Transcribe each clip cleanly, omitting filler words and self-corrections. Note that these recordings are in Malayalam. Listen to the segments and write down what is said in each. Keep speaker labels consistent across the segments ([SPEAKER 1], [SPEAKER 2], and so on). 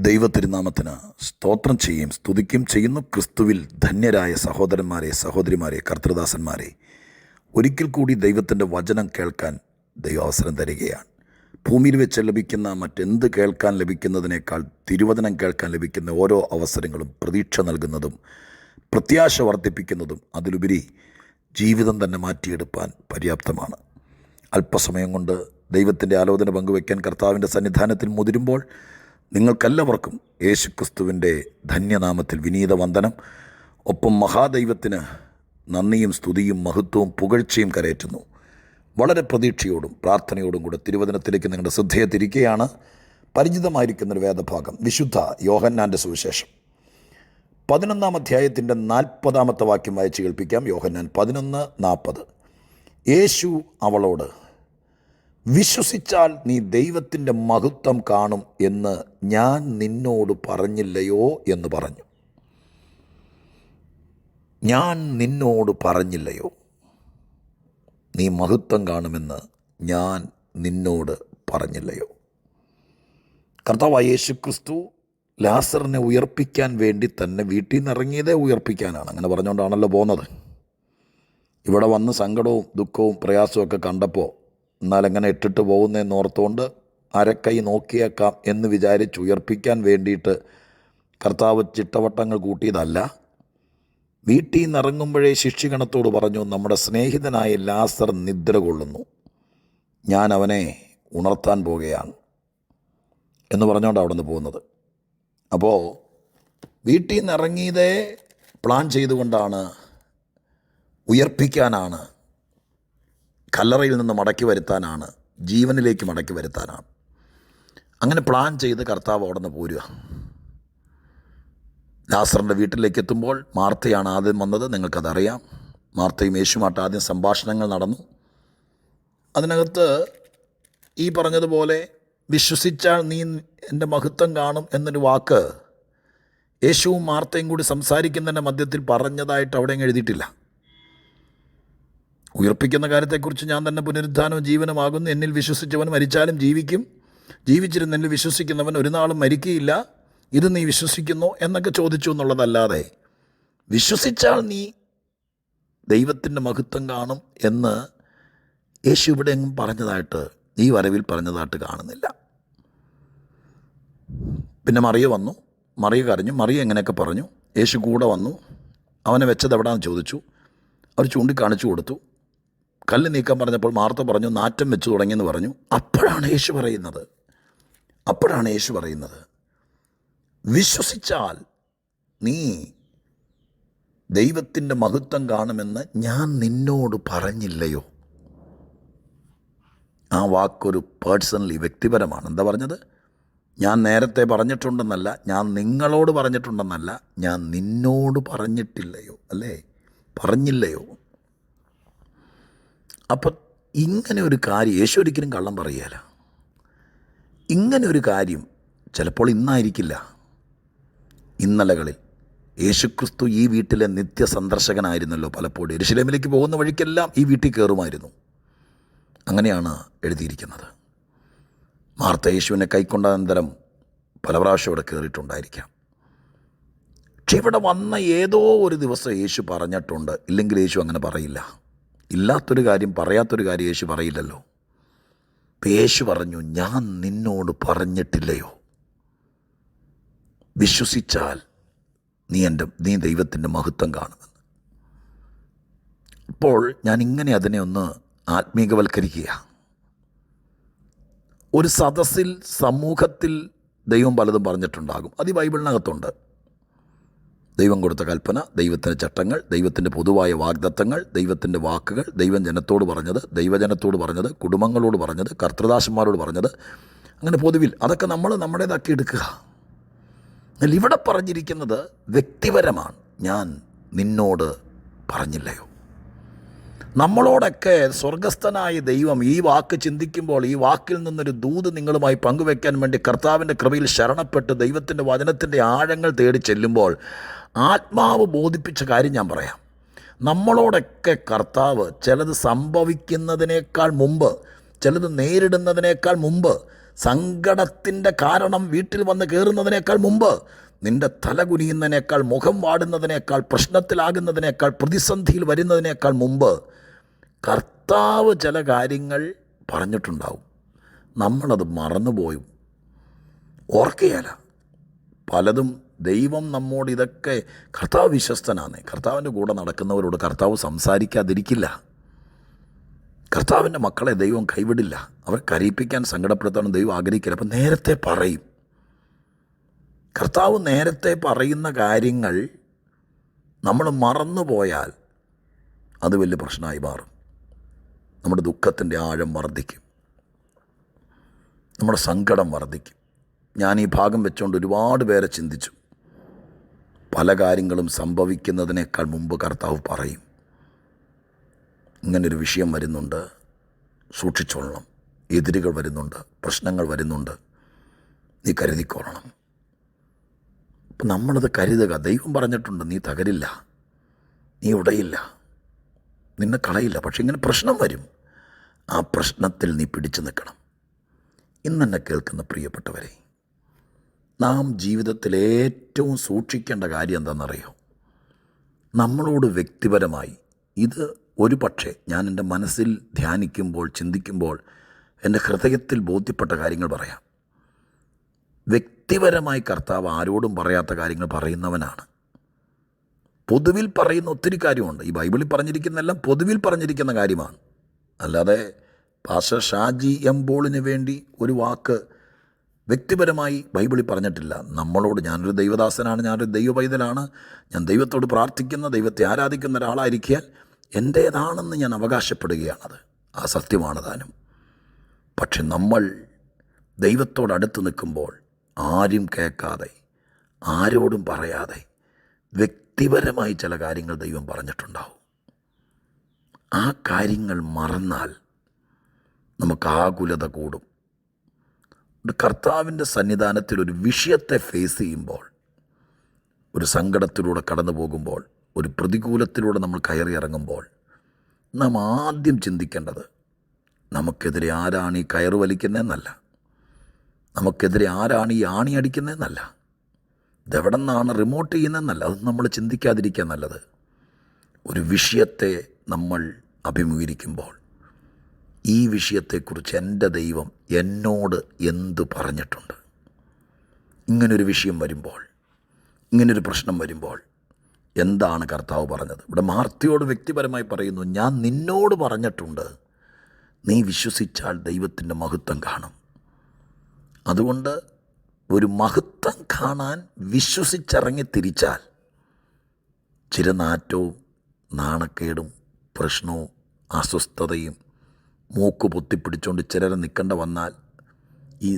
[SPEAKER 1] ദൈവത്തിരുനാമത്തിന് സ്തോത്രം ചെയ്യുകയും സ്തുതിക്കുകയും ചെയ്യുന്നു. ക്രിസ്തുവിൽ ധന്യരായ സഹോദരന്മാരെ, സഹോദരിമാരെ, കർത്തൃദാസന്മാരെ, ഒരിക്കൽ കൂടി ദൈവത്തിൻ്റെ വചനം കേൾക്കാൻ ദൈവം അവസരം തരികയാണ്. ഭൂമിയിൽ വെച്ച് ലഭിക്കുന്ന മറ്റെന്ത് കേൾക്കാൻ ലഭിക്കുന്നതിനേക്കാൾ തിരുവചനം കേൾക്കാൻ ലഭിക്കുന്ന ഓരോ അവസരങ്ങളും പ്രതീക്ഷ നൽകുന്നതും പ്രത്യാശ വർദ്ധിപ്പിക്കുന്നതും അതിലുപരി ജീവിതം തന്നെ മാറ്റിയെടുപ്പാൻ പര്യാപ്തമാണ്. അല്പസമയം കൊണ്ട് ദൈവത്തിൻ്റെ ആലോചന പങ്കുവയ്ക്കാൻ കർത്താവിൻ്റെ സന്നിധാനത്തിൽ മുതിരുമ്പോൾ നിങ്ങൾക്കെല്ലാവർക്കും യേശുക്രിസ്തുവിൻ്റെ ധന്യനാമത്തിൽ വിനീത വന്ദനം. ഒപ്പം മഹാദൈവത്തിന് നന്ദിയും സ്തുതിയും മഹത്വവും പുകഴ്ചയും കരയറ്റുന്നു. വളരെ പ്രതീക്ഷയോടും പ്രാർത്ഥനയോടും കൂടെ തിരുവചനത്തിലേക്ക് നിങ്ങളുടെ ശ്രദ്ധയെ തിരിക്കുകയാണ്. പരിചിതമായിരിക്കുന്നൊരു വേദഭാഗം വിശുദ്ധ യോഹന്നാൻ്റെ സുവിശേഷം 11-ാം അധ്യായത്തിൻ്റെ 40-ാമത്തെ വാക്യം വായിച്ച് കേൾപ്പിക്കാം. യോഹന്നാൻ 11:40. യേശു അവളോട്, വിശ്വസിച്ചാൽ നീ ദൈവത്തിൻ്റെ മഹത്വം കാണും എന്ന് ഞാൻ നിന്നോട് പറഞ്ഞില്ലയോ എന്ന് പറഞ്ഞു. ഞാൻ നിന്നോട് പറഞ്ഞില്ലയോ, നീ മഹത്വം കാണുമെന്ന് ഞാൻ നിന്നോട് പറഞ്ഞില്ലയോ? കർത്താവായ യേശുക്രിസ്തു ലാസറിനെ ഉയർപ്പിക്കാൻ വേണ്ടി തന്നെ വീട്ടിൽ നിന്ന് ഇറങ്ങിയതേ ഉയർപ്പിക്കാനാണ്. അങ്ങനെ പറഞ്ഞുകൊണ്ടാണല്ലോ പോകുന്നത്. ഇവിടെ വന്ന് സങ്കടവും ദുഃഖവും പ്രയാസവും ഒക്കെ കണ്ടപ്പോൾ എന്നാലെങ്ങനെ ഇട്ടിട്ട് പോകുന്നതെന്ന് ഓർത്തുകൊണ്ട് അരക്കൈ നോക്കിയേക്കാം എന്ന് വിചാരിച്ച് ഉയർപ്പിക്കാൻ വേണ്ടിയിട്ട് കർത്താവ് ചിട്ടവട്ടങ്ങൾ കൂട്ടിയതല്ല. വീട്ടിൽ നിന്ന് ഇറങ്ങുമ്പോഴേ ശിഷ്യഗണത്തോട് പറഞ്ഞു, നമ്മുടെ സ്നേഹിതനായ ലാസർ നിദ്ര കൊള്ളുന്നു, ഞാൻ അവനെ ഉണർത്താൻ പോകുകയാണ് എന്ന് പറഞ്ഞുകൊണ്ട് അവിടെ നിന്ന് പോകുന്നത്. അപ്പോൾ വീട്ടിൽ നിന്ന് ഇറങ്ങിയതേ പ്ലാൻ ചെയ്തുകൊണ്ടാണ്, ഉയർപ്പിക്കാനാണ്, കല്ലറയിൽ നിന്ന് മടക്കി വരുത്താനാണ്, ജീവനിലേക്ക് മടക്കി വരുത്താനാണ്. അങ്ങനെ പ്ലാൻ ചെയ്ത് കർത്താവ് അവിടെ നിന്ന് പോരുക. ലാസറിൻ്റെ വീട്ടിലേക്ക് എത്തുമ്പോൾ മാർത്തയാണ് ആദ്യം വന്നത്. നിങ്ങൾക്കതറിയാം. മാർത്തയും യേശുമായിട്ട് ആദ്യം സംഭാഷണങ്ങൾ നടന്നു. അതിനകത്ത് ഈ പറഞ്ഞതുപോലെ വിശ്വസിച്ചാൽ നീ എൻ്റെ മഹത്വം കാണും എന്നൊരു വാക്ക് യേശുവും മാർത്തയും കൂടി സംസാരിക്കുന്നതിൻ്റെ മധ്യത്തിൽ പറഞ്ഞതായിട്ട് അവിടെ എഴുതിയിട്ടില്ല. ഉയർപ്പിക്കുന്ന കാര്യത്തെക്കുറിച്ച് ഞാൻ തന്നെ പുനരുദ്ധാനവും ജീവനുമാകുന്നു, എന്നിൽ വിശ്വസിച്ചവൻ മരിച്ചാലും ജീവിക്കും, ജീവിച്ചിരുന്ന് എന്നിൽ വിശ്വസിക്കുന്നവൻ ഒരു നാളും മരിക്കുകയില്ല, ഇത് നീ വിശ്വസിക്കുന്നു എന്നൊക്കെ ചോദിച്ചു എന്നുള്ളതല്ലാതെ വിശ്വസിച്ചാൽ നീ ദൈവത്തിൻ്റെ മഹത്വം കാണും എന്ന് യേശു ഇവിടെ എങ്ങും പറഞ്ഞതായിട്ട്, ഈ വരവിൽ പറഞ്ഞതായിട്ട് കാണുന്നില്ല. പിന്നെ മറിയ വന്നു, മറിയ കരഞ്ഞു. മറിയ എങ്ങനെയൊക്കെ പറഞ്ഞു. യേശു കൂടെ വന്നു. അവനെ വെച്ചത് എവിടെയാണെന്ന് ചോദിച്ചു. അവർ ചൂണ്ടിക്കാണിച്ചു കൊടുത്തു. കല്ല് നീക്കാൻ പറഞ്ഞപ്പോൾ മാർത്ത പറഞ്ഞു, നാറ്റം വെച്ച് തുടങ്ങിയെന്ന് പറഞ്ഞു. അപ്പോഴാണ് യേശു പറയുന്നത്, വിശ്വസിച്ചാൽ നീ ദൈവത്തിൻ്റെ മഹത്വം കാണുമെന്ന് ഞാൻ നിന്നോട് പറഞ്ഞില്ലയോ? ആ വാക്കൊരു പേഴ്സണലി, വ്യക്തിപരമാണ്. എന്താ പറഞ്ഞത്? ഞാൻ നേരത്തെ പറഞ്ഞിട്ടുണ്ടെന്നല്ല, ഞാൻ നിങ്ങളോട് പറഞ്ഞിട്ടുണ്ടെന്നല്ല, ഞാൻ നിന്നോട് പറഞ്ഞിട്ടില്ലയോ, അല്ലേ? പറഞ്ഞില്ലയോ? അപ്പം ഇങ്ങനെ ഒരു കാര്യം യേശു ഒരിക്കലും കള്ളം പറയുകയില്ല. ഇങ്ങനെ ഒരു കാര്യം ചിലപ്പോൾ ഇന്നായിരിക്കില്ല, ഇന്നലകളിൽ. യേശുക്രിസ്തു ഈ വീട്ടിലെ നിത്യ സന്ദർശകനായിരുന്നല്ലോ. പലപ്പോഴും യെരൂശലേമിലേക്ക് പോകുന്ന വഴിക്കെല്ലാം ഈ വീട്ടിൽ കയറുമായിരുന്നു. അങ്ങനെയാണ് എഴുതിയിരിക്കുന്നത്. മാർത്ത യേശുവിനെ കൈക്കൊണ്ട അനന്തരം പല പ്രാവശ്യം ഇവിടെ കയറിയിട്ടുണ്ടായിരിക്കാം. പക്ഷെ ഇവിടെ വന്ന ഏതോ ഒരു ദിവസം യേശു പറഞ്ഞിട്ടുണ്ട്. ഇല്ലെങ്കിൽ യേശു അങ്ങനെ പറയില്ല. ഇല്ലാത്തൊരു കാര്യം, പറയാത്തൊരു കാര്യം യേശു പറയില്ലല്ലോ. യേശു പറഞ്ഞു, ഞാൻ നിന്നോട് പറഞ്ഞിട്ടില്ലയോ? വിശ്വസിച്ചാൽ നീ ദൈവത്തിൻ്റെ മഹത്വം കാണുമെന്ന്. അപ്പോൾ ഞാൻ ഇങ്ങനെ അതിനെ ഒന്ന് ആത്മീകവൽക്കരിക്കുക. ഒരു സദസ്സിൽ, സമൂഹത്തിൽ ദൈവം പലതും പറഞ്ഞിട്ടുണ്ടാകും. അത് ഈ ബൈബിളിനകത്തുണ്ട്. ദൈവം കൊടുത്ത കൽപ്പന, ദൈവത്തിൻ്റെ ചട്ടങ്ങൾ, ദൈവത്തിൻ്റെ പൊതുവായ വാഗ്ദത്തങ്ങൾ, ദൈവത്തിൻ്റെ വാക്കുകൾ, ദൈവം ജനത്തോട് പറഞ്ഞത്, ദൈവജനത്തോട് പറഞ്ഞത്, കുടുംബങ്ങളോട് പറഞ്ഞത്, കർത്തൃദാസന്മാരോട് പറഞ്ഞത്, അങ്ങനെ പൊതുവിൽ അതൊക്കെ നമ്മൾ നമ്മുടേതാക്കി എടുക്കുക. എന്നാൽ ഇവിടെ പറഞ്ഞിരിക്കുന്നത് വ്യക്തിപരമാണ്. ഞാൻ നിന്നോട് പറഞ്ഞില്ലയോ? നമ്മളോടൊക്കെ സ്വർഗസ്ഥനായ ദൈവം ഈ വാക്ക് ചിന്തിക്കുമ്പോൾ, ഈ വാക്കിൽ നിന്നൊരു ദൂത് നിങ്ങളുമായി പങ്കുവെക്കാൻ വേണ്ടി കർത്താവിൻ്റെ കൃപയിൽ ശരണപ്പെട്ട് ദൈവത്തിൻ്റെ വചനത്തിൻ്റെ ആഴങ്ങൾ തേടി ചെല്ലുമ്പോൾ ആത്മാവ് ബോധിപ്പിച്ച കാര്യം ഞാൻ പറയാം. നമ്മളോടൊക്കെ കർത്താവ് ചിലത് സംഭവിക്കുന്നതിനേക്കാൾ മുമ്പ്, ചിലത് നേരിടുന്നതിനേക്കാൾ മുമ്പ് സങ്കടത്തിൻ്റെ കാരണം വീട്ടിൽ വന്ന് കയറുന്നതിനേക്കാൾ മുമ്പ്, നിൻ്റെ തല കുനിയുന്നതിനേക്കാൾ, മുഖം വാടുന്നതിനേക്കാൾ, പ്രശ്നത്തിലാകുന്നതിനേക്കാൾ, പ്രതിസന്ധിയിൽ വരുന്നതിനേക്കാൾ മുമ്പ് കർത്താവ് ചില കാര്യങ്ങൾ പറഞ്ഞിട്ടുണ്ടാവും. നമ്മളത് മറന്നുപോയും ഓർക്കുകയല്ല. പലതും ദൈവം നമ്മോട് ഇതൊക്കെ, കർത്താവ് വിശ്വസ്തനാണ്. കർത്താവിൻ്റെ കൂടെ നടക്കുന്നവരോട് കർത്താവ് സംസാരിക്കാതിരിക്കില്ല. കർത്താവിൻ്റെ മക്കളെ ദൈവം കൈവിടില്ല. അവർ കരയിപ്പിക്കാൻ, സങ്കടപ്പെടുത്താനും ദൈവം ആഗ്രഹിക്കില്ല. അപ്പം നേരത്തെ പറയും. കർത്താവ് നേരത്തെ പറയുന്ന കാര്യങ്ങൾ നമ്മൾ മറന്നുപോയാൽ അത് വലിയ പ്രശ്നമായി മാറും. നമ്മുടെ ദുഃഖത്തിൻ്റെ ആഴം വർദ്ധിക്കും, നമ്മുടെ സങ്കടം വർദ്ധിക്കും. ഞാൻ ഈ ഭാഗം വെച്ചുകൊണ്ട് ഒരുപാട് പേരെ ചിന്തിച്ചു. പല കാര്യങ്ങളും സംഭവിക്കുന്നതിനേക്കാൾ മുമ്പ് കർത്താവ് പറയും, ഇങ്ങനൊരു വിഷയം വരുന്നുണ്ട്, സൂക്ഷിച്ചോളണം, എതിരുകൾ വരുന്നുണ്ട്, പ്രശ്നങ്ങൾ വരുന്നുണ്ട്, നീ കരുതിക്കൊള്ളണം. അപ്പം നമ്മളത് കരുതുക. ദൈവം പറഞ്ഞിട്ടുണ്ട്, നീ തകരില്ല, നീ ഉടയില്ല, നിന്നെ കളയില്ല. പക്ഷെ ഇങ്ങനെ പ്രശ്നം വരും. ആ പ്രശ്നത്തിൽ നീ പിടിച്ചു നിൽക്കണം. ഇന്നെന്നെ കേൾക്കുന്ന പ്രിയപ്പെട്ടവരെ, നാം ജീവിതത്തിൽ ഏറ്റവും സൂക്ഷിക്കേണ്ട കാര്യം എന്താണെന്നറിയോ? നമ്മളോട് വ്യക്തിപരമായി, ഇത് ഒരു പക്ഷേ ഞാൻ എൻ്റെ മനസ്സിൽ ധ്യാനിക്കുമ്പോൾ, ചിന്തിക്കുമ്പോൾ, എൻ്റെ ഹൃദയത്തിൽ ബോധ്യപ്പെട്ട കാര്യങ്ങൾ പറയാം. വ്യക്തിപരമായി കർത്താവ് ആരോടും പറയാത്ത കാര്യങ്ങൾ പറയുന്നവനാണ്. പൊതുവിൽ പറയുന്ന ഒത്തിരി കാര്യമുണ്ട്. ഈ ബൈബിളിൽ പറഞ്ഞിരിക്കുന്നതെല്ലാം പൊതുവിൽ പറഞ്ഞിരിക്കുന്ന കാര്യമാണ്. അല്ലാതെ പാസ്റ്റർ ഷാജി എം പോളിന് വേണ്ടി ഒരു വാക്ക് വ്യക്തിപരമായി ബൈബിളിൽ പറഞ്ഞിട്ടില്ല. നമ്മളോട്, ഞാനൊരു ദൈവദാസനാണ്, ഞാനൊരു ദൈവ പൈതലാണ്, ഞാൻ ദൈവത്തോട് പ്രാർത്ഥിക്കുന്ന, ദൈവത്തെ ആരാധിക്കുന്ന ഒരാളായിരിക്കാൻ എൻ്റേതാണെന്ന് ഞാൻ അവകാശപ്പെടുകയാണത്. ആ സത്യമാണ് താനും. പക്ഷെ നമ്മൾ ദൈവത്തോടടുത്ത് നിൽക്കുമ്പോൾ ആരും കേൾക്കാതെ, ആരോടും പറയാതെ വ്യക്തിപരമായി ചില കാര്യങ്ങൾ ദൈവം പറഞ്ഞിട്ടുണ്ടാവും. ആ കാര്യങ്ങൾ മറന്നാൽ നമുക്ക് ആകുലത കൂടും. കർത്താവിൻ്റെ സന്നിധാനത്തിൽ ഒരു വിഷയത്തെ ഫേസ് ചെയ്യുമ്പോൾ, ഒരു സങ്കടത്തിലൂടെ കടന്നു പോകുമ്പോൾ, ഒരു പ്രതികൂലത്തിലൂടെ നമ്മൾ കയറി ഇറങ്ങുമ്പോൾ, നാം ആദ്യം ചിന്തിക്കേണ്ടത് നമുക്കെതിരെ ആരാണ് ഈ കയറ് വലിക്കുന്നതെന്നല്ല, നമുക്കെതിരെ ആരാണ് ഈ ആണി അടിക്കുന്നതെന്നല്ല, ഇതെവിടെ നിന്നാണ് റിമോട്ട് ചെയ്യുന്നതെന്നല്ല. അത് നമ്മൾ ചിന്തിക്കാതിരിക്കുക നല്ലത്. ഒരു വിഷയത്തെ നമ്മൾ അഭിമുഖീകരിക്കുമ്പോൾ, ഈ വിഷയത്തെക്കുറിച്ച് എൻ്റെ ദൈവം എന്നോട് എന്തു പറഞ്ഞിട്ടുണ്ട്? ഇങ്ങനൊരു വിഷയം വരുമ്പോൾ, ഇങ്ങനൊരു പ്രശ്നം വരുമ്പോൾ എന്താണ് കർത്താവ് പറഞ്ഞത്? ഇവിടെ മാർത്തയോട് വ്യക്തിപരമായി പറയുന്നു, ഞാൻ നിന്നോട് പറഞ്ഞിട്ടുണ്ട്, നീ വിശ്വസിച്ചാൽ ദൈവത്തിൻ്റെ മഹത്വം കാണും. അതുകൊണ്ട് ഒരു മഹത്വം കാണാൻ വിശ്വസിച്ചിറങ്ങി തിരിച്ചാൽ ചില നാറ്റവും നാണക്കേടും പ്രശ്നവും അസ്വസ്ഥതയും മൂക്ക് പൊത്തിപ്പിടിച്ചുകൊണ്ട് ചിലരെ നിൽക്കേണ്ട വന്നാൽ, ഈ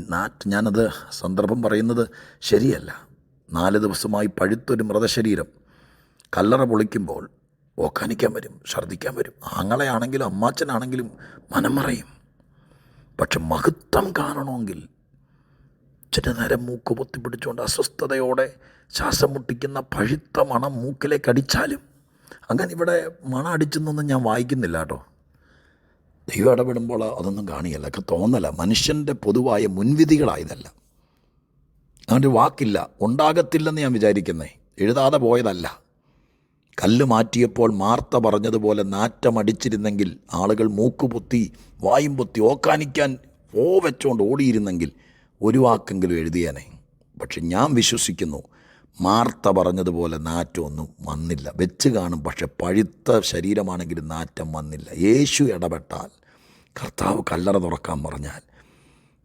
[SPEAKER 1] ഞാനത് സന്ദർഭം പറയുന്നത് ശരിയല്ല. 4 ദിവസമായി പഴുത്തൊരു മൃതശരീരം കല്ലറ പൊളിക്കുമ്പോൾ ഓക്കാനിക്കാൻ വരും, ഛർദ്ദിക്കാൻ വരും. ആങ്ങളെയാണെങ്കിലും അമ്മാച്ചനാണെങ്കിലും മനം മറയും. പക്ഷെ മഹത്വം കാണണമെങ്കിൽ ചില നേരം മൂക്ക് പൊത്തിപ്പിടിച്ചുകൊണ്ട് അസ്വസ്ഥതയോടെ ശ്വാസം മുട്ടിക്കുന്ന പഴുത്ത മണം മൂക്കിലേക്ക് അടിച്ചാലും, അങ്ങനെ ഇവിടെ മണം അടിച്ചെന്നൊന്നും ഞാൻ വായിക്കുന്നില്ല കേട്ടോ. ദൈവം ഇടപെടുമ്പോൾ അതൊന്നും കാണിയല്ല, ഒക്കെ തോന്നല. മനുഷ്യൻ്റെ പൊതുവായ മുൻവിധികളായതല്ല. അങ്ങനൊരു വാക്കില്ല, ഉണ്ടാകത്തില്ലെന്ന് ഞാൻ വിചാരിക്കുന്നേ, എഴുതാതെ പോയതല്ല. കല്ല് മാറ്റിയപ്പോൾ മാർത്ത പറഞ്ഞതുപോലെ നാറ്റമടിച്ചിരുന്നെങ്കിൽ, ആളുകൾ മൂക്കുപൊത്തി വായും പൊത്തി ഓക്കാനിക്കാൻ വെച്ചുകൊണ്ട് ഓടിയിരുന്നെങ്കിൽ ഒരു വാക്കെങ്കിലും എഴുതിയാനേ. പക്ഷെ ഞാൻ വിശ്വസിക്കുന്നു, മാർത്ത പറഞ്ഞതുപോലെ നാറ്റമൊന്നും വന്നില്ല. വെച്ച് കാണും, പക്ഷെ പഴുത്ത ശരീരമാണെങ്കിലും നാറ്റം വന്നില്ല. യേശു ഇടപെട്ടാൽ, കർത്താവ് കല്ലറ തുറക്കാൻ പറഞ്ഞാൽ,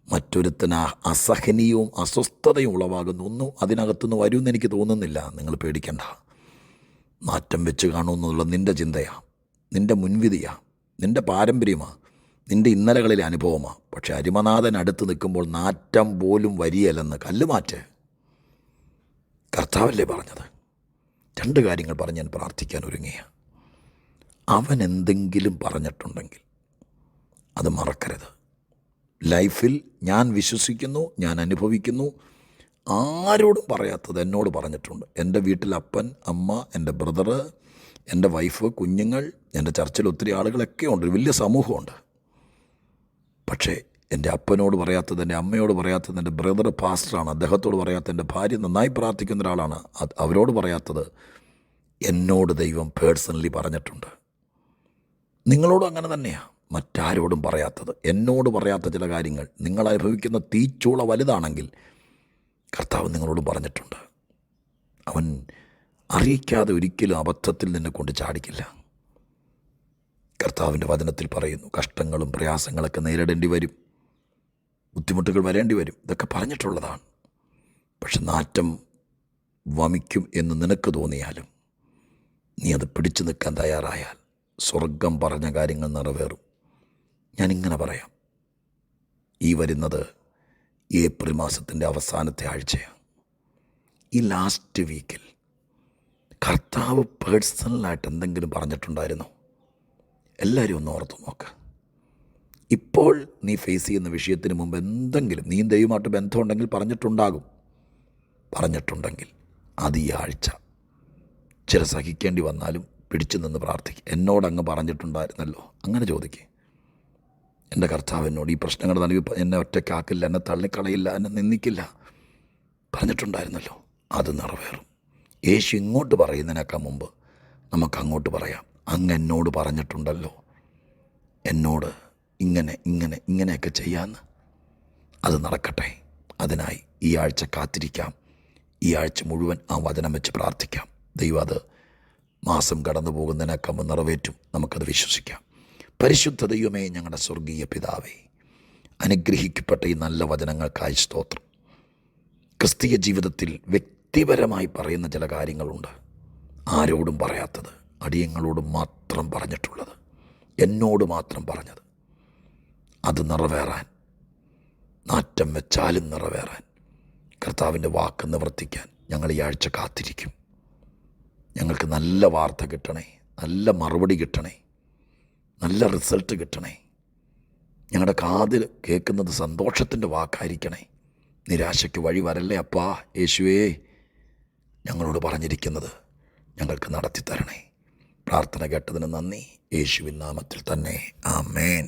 [SPEAKER 1] മറ്റൊരുത്തിന് അസഹനീയവും അസ്വസ്ഥതയും ഉളവാകുന്ന ഒന്നും അതിനകത്തുനിന്ന് വരുമെന്ന് എനിക്ക് തോന്നുന്നില്ല. നിങ്ങൾ പേടിക്കണ്ട. നാറ്റം വെച്ച് കാണുമെന്നുള്ള നിൻ്റെ ചിന്തയാണ്, നിൻ്റെ മുൻവിധിയാണ്, നിൻ്റെ പാരമ്പര്യമാണ്, നിൻ്റെ ഇന്നലകളിലെ അനുഭവമാണ്. പക്ഷെ അരിമനാഥൻ അടുത്ത് നിൽക്കുമ്പോൾ നാറ്റം പോലും വരികയല്ലെന്ന്. കല്ലുമാറ്റ് കർത്താവല്ലേ പറഞ്ഞത്. 2 കാര്യങ്ങൾ പറഞ്ഞ് ഞാൻ പ്രാർത്ഥിക്കാൻ ഒരുങ്ങിയ. അവൻ എന്തെങ്കിലും പറഞ്ഞിട്ടുണ്ടെങ്കിൽ അത് മറക്കരുത്. ലൈഫിൽ ഞാൻ വിശ്വസിക്കുന്നു, ഞാൻ അനുഭവിക്കുന്നു, ആരോടും പറയാത്തത് എന്നോട് പറഞ്ഞിട്ടുണ്ട്. എൻ്റെ വീട്ടിൽ അപ്പൻ, അമ്മ, എൻ്റെ ബ്രദറ്, എൻ്റെ വൈഫ്, കുഞ്ഞുങ്ങൾ, എൻ്റെ ചർച്ചിൽ ഒത്തിരി ആളുകളൊക്കെ ഉണ്ട്, ഒരു വലിയ സമൂഹമുണ്ട്. പക്ഷേ എൻ്റെ അപ്പനോട് പറയാത്തത്, എൻ്റെ അമ്മയോട് പറയാത്തത്, എൻ്റെ ബ്രദർ പാസ്റ്ററാണ്, അദ്ദേഹത്തോട് പറയാത്തത്, എൻ്റെ ഭാര്യ നന്നായി പ്രാർത്ഥിക്കുന്ന ഒരാളാണ്, അവരോട് പറയാത്തത് എന്നോട് ദൈവം പേഴ്സണലി പറഞ്ഞിട്ടുണ്ട്. നിങ്ങളോടും അങ്ങനെ തന്നെയാണ്. മറ്റാരോടും പറയാത്തത്, എന്നോട് പറയാത്ത ചില കാര്യങ്ങൾ, നിങ്ങൾ അനുഭവിക്കുന്ന തീച്ചൂള വലുതാണെങ്കിൽ കർത്താവ് നിങ്ങളോട് പറഞ്ഞിട്ടുണ്ട്. അവൻ അറിയിക്കാതെ ഒരിക്കലും അബദ്ധത്തിൽ നിന്നെ കൊണ്ട് ചാടിക്കില്ല. കർത്താവിൻ്റെ വചനത്തിൽ പറയുന്നു, കഷ്ടങ്ങളും പ്രയാസങ്ങളൊക്കെ നേരിടേണ്ടി വരും, ബുദ്ധിമുട്ടുകൾ വരേണ്ടി വരും. ഇതൊക്കെ പറഞ്ഞിട്ടുള്ളതാണ്. പക്ഷെ നാറ്റം വമിക്കും എന്ന് നിനക്ക് തോന്നിയാലും നീ അത് പിടിച്ചു നിൽക്കാൻ തയ്യാറായാൽ സ്വർഗം പറഞ്ഞ കാര്യങ്ങൾ നിറവേറും. ഞാനിങ്ങനെ പറയാം, ഈ വരുന്നത് ഏപ്രിൽ മാസത്തിൻ്റെ അവസാനത്തെ ആഴ്ചയാണ്. ഈ ലാസ്റ്റ് വീക്കിൽ കർത്താവ് പേഴ്സണലായിട്ട് എന്തെങ്കിലും പറഞ്ഞിട്ടുണ്ടായിരുന്നോ? എല്ലാവരും ഒന്ന് ഓർത്ത് നോക്ക്. ഇപ്പോൾ നീ ഫേസ് ചെയ്യുന്ന വിഷയത്തിന് മുമ്പ് എന്തെങ്കിലും നീ ദൈവമായിട്ട് ബന്ധമുണ്ടെങ്കിൽ പറഞ്ഞിട്ടുണ്ടെങ്കിൽ അത് ഈ ആഴ്ച ചില സഹിക്കേണ്ടി വന്നാലും പിടിച്ചു നിന്ന് പ്രാർത്ഥിക്കുക. എന്നോടങ്ങ് പറഞ്ഞിട്ടുണ്ടായിരുന്നല്ലോ, അങ്ങനെ ചോദിക്കുക. എൻ്റെ കർത്താവ് എന്നോട് ഈ പ്രശ്നങ്ങളുടെ നടുവിൽ എന്നെ ഒറ്റയ്ക്കാക്കില്ല, എന്നെ തള്ളിക്കളയില്ല, എന്നെ നിന്ദിക്കില്ല, പറഞ്ഞിട്ടുണ്ടായിരുന്നല്ലോ, അത് നിറവേറും. യേശു ഇങ്ങോട്ട് പറയുന്നതിനേക്കാൾ മുമ്പ് നമുക്ക് അങ്ങോട്ട് പറയാം, അങ്ങ് എന്നോട് പറഞ്ഞിട്ടുണ്ടല്ലോ, എന്നോട് ഇങ്ങനെയൊക്കെ ചെയ്യാമെന്ന്. അത് നടക്കട്ടെ. അതിനായി ഈ ആഴ്ച കാത്തിരിക്കാം. ഈ ആഴ്ച മുഴുവൻ ആ വചനം വെച്ച് പ്രാർത്ഥിക്കാം. ദൈവം അത് മാസം കടന്നു പോകുന്നതിനേക്കാൾ നിറവേറ്റും. നമുക്കത് വിശ്വസിക്കാം. പരിശുദ്ധ ദൈവമേ, ഞങ്ങളുടെ സ്വർഗീയ പിതാവേ, അനുഗ്രഹിക്കപ്പെട്ട ഈ നല്ല വചനങ്ങൾക്കായി സ്തോത്രം. ക്രിസ്തീയ ജീവിതത്തിൽ വ്യക്തിപരമായി പറയുന്ന ചില കാര്യങ്ങളുണ്ട്, ആരോടും പറയാത്തത്, അടിയങ്ങളോട് മാത്രം പറഞ്ഞിട്ടുള്ളത്, എന്നോട് മാത്രം പറഞ്ഞത്. അത് നിറവേറാൻ, നാറ്റം വെച്ചാലും നിറവേറാൻ, കർത്താവിൻ്റെ വാക്ക് നിവർത്തിക്കാൻ ഞങ്ങൾ ഈ ആഴ്ച കാത്തിരിക്കും. ഞങ്ങൾക്ക് നല്ല വാർത്ത കിട്ടണേ, നല്ല മറുപടി കിട്ടണേ, നല്ല റിസൾട്ട് കിട്ടണേ. ഞങ്ങളുടെ കാതിൽ കേൾക്കുന്നത് സന്തോഷത്തിൻ്റെ വാക്കായിരിക്കണേ. നിരാശയ്ക്ക് വഴി വരല്ലേ അപ്പാ. യേശുവേ, ഞങ്ങളോട് പറഞ്ഞിരിക്കുന്നത് ഞങ്ങൾക്ക് നടത്തി തരണേ. പ്രാർത്ഥന കേട്ടതിന് നന്ദി. യേശുവിൻ നാമത്തിൽ തന്നെ, ആമേൻ.